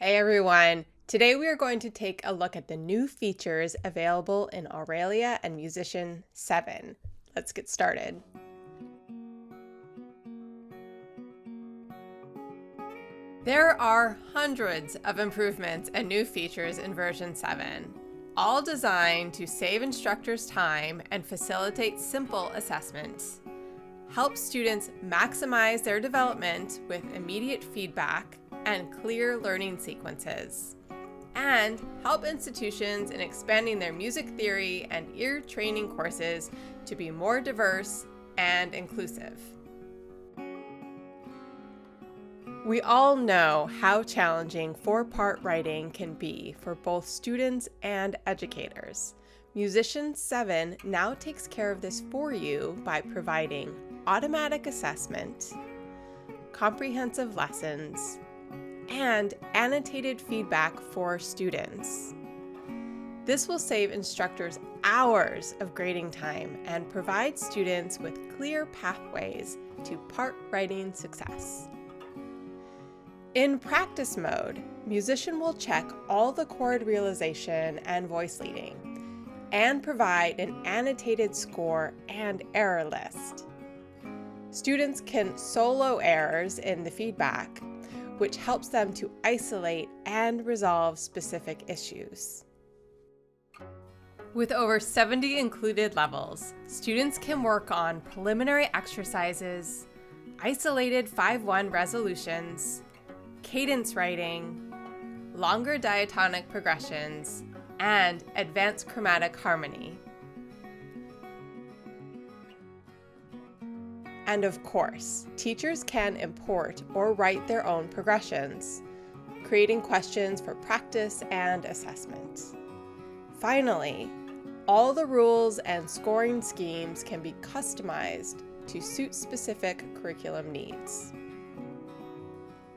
Hey everyone! Today we are going to take a look at the new features available in Auralia and Musician 7. Let's get started. There are hundreds of improvements and new features in version 7, all designed to save instructors time and facilitate simple assessments, help students maximize their development with immediate feedback and clear learning sequences, and help institutions in expanding their music theory and ear training courses to be more diverse and inclusive. We all know how challenging four-part writing can be for both students and educators. Musician 7 now takes care of this for you by providing automatic assessment, comprehensive lessons, and annotated feedback for students. This will save instructors hours of grading time and provide students with clear pathways to part writing success. In practice mode, Musician will check all the chord realization and voice leading, and provide an annotated score and error list. Students can solo errors in the feedback, which helps them to isolate and resolve specific issues. With over 70 included levels, students can work on preliminary exercises, isolated 5/1 resolutions, cadence writing, longer diatonic progressions, and advanced chromatic harmony. And of course, teachers can import or write their own progressions, creating questions for practice and assessment. Finally, all the rules and scoring schemes can be customized to suit specific curriculum needs.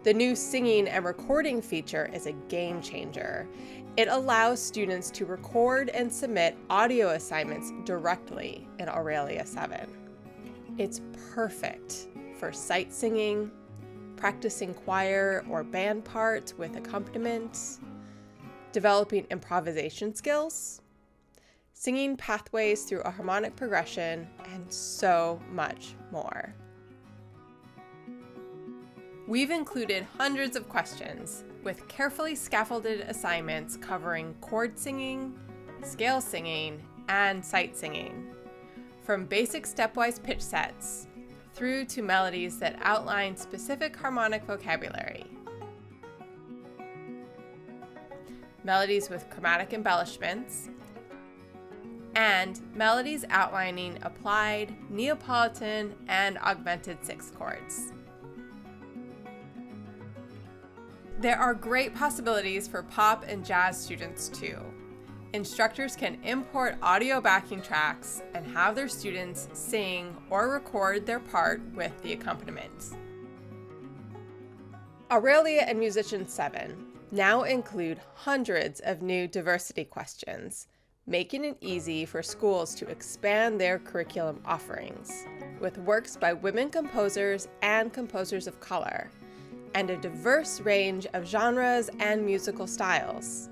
The new singing and recording feature is a game changer. It allows students to record and submit audio assignments directly in Auralia 7. It's perfect for sight singing, practicing choir or band parts with accompaniment, developing improvisation skills, singing pathways through a harmonic progression, and so much more. We've included hundreds of questions with carefully scaffolded assignments covering chord singing, scale singing, and sight singing, from basic stepwise pitch sets through to melodies that outline specific harmonic vocabulary, melodies with chromatic embellishments, and melodies outlining applied, Neapolitan, and augmented sixth chords. There are great possibilities for pop and jazz students too. Instructors can import audio backing tracks and have their students sing or record their part with the accompaniment. Auralia and Musician 7 now include hundreds of new diversity questions, making it easy for schools to expand their curriculum offerings, with works by women composers and composers of color, and a diverse range of genres and musical styles.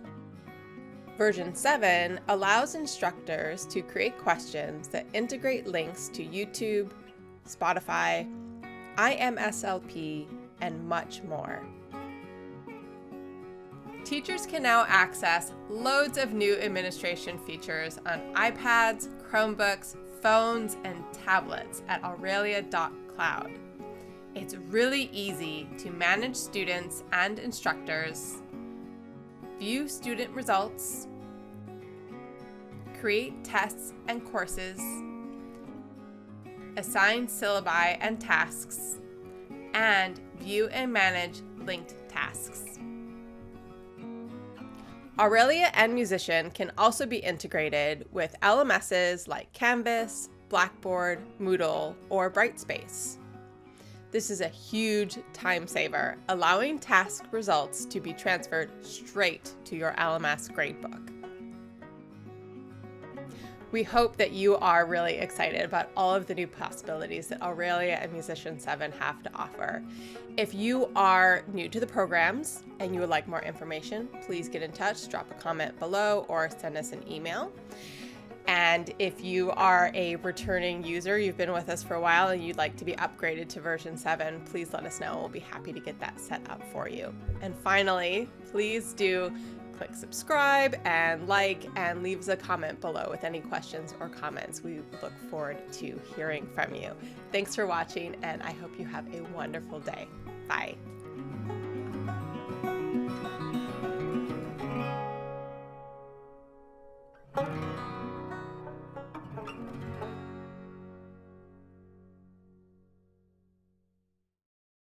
Version 7 allows instructors to create questions that integrate links to YouTube, Spotify, IMSLP, and much more. Teachers can now access loads of new administration features on iPads, Chromebooks, phones, and tablets at auralia.cloud. It's really easy to manage students and instructors, view student results, create tests and courses, assign syllabi and tasks, and view and manage linked tasks. Auralia and Musician can also be integrated with LMSs like Canvas, Blackboard, Moodle, or Brightspace. This is a huge time saver, allowing task results to be transferred straight to your LMS gradebook. We hope that you are really excited about all of the new possibilities that Auralia and Musician 7 have to offer. If you are new to the programs and you would like more information, please get in touch, drop a comment below, or send us an email. And if you are a returning user, you've been with us for a while and you'd like to be upgraded to version 7, please let us know. We'll be happy to get that set up for you. And finally, please do click subscribe and like and leave us a comment below with any questions or comments. We look forward to hearing from you. Thanks for watching, and I hope you have a wonderful day. Bye.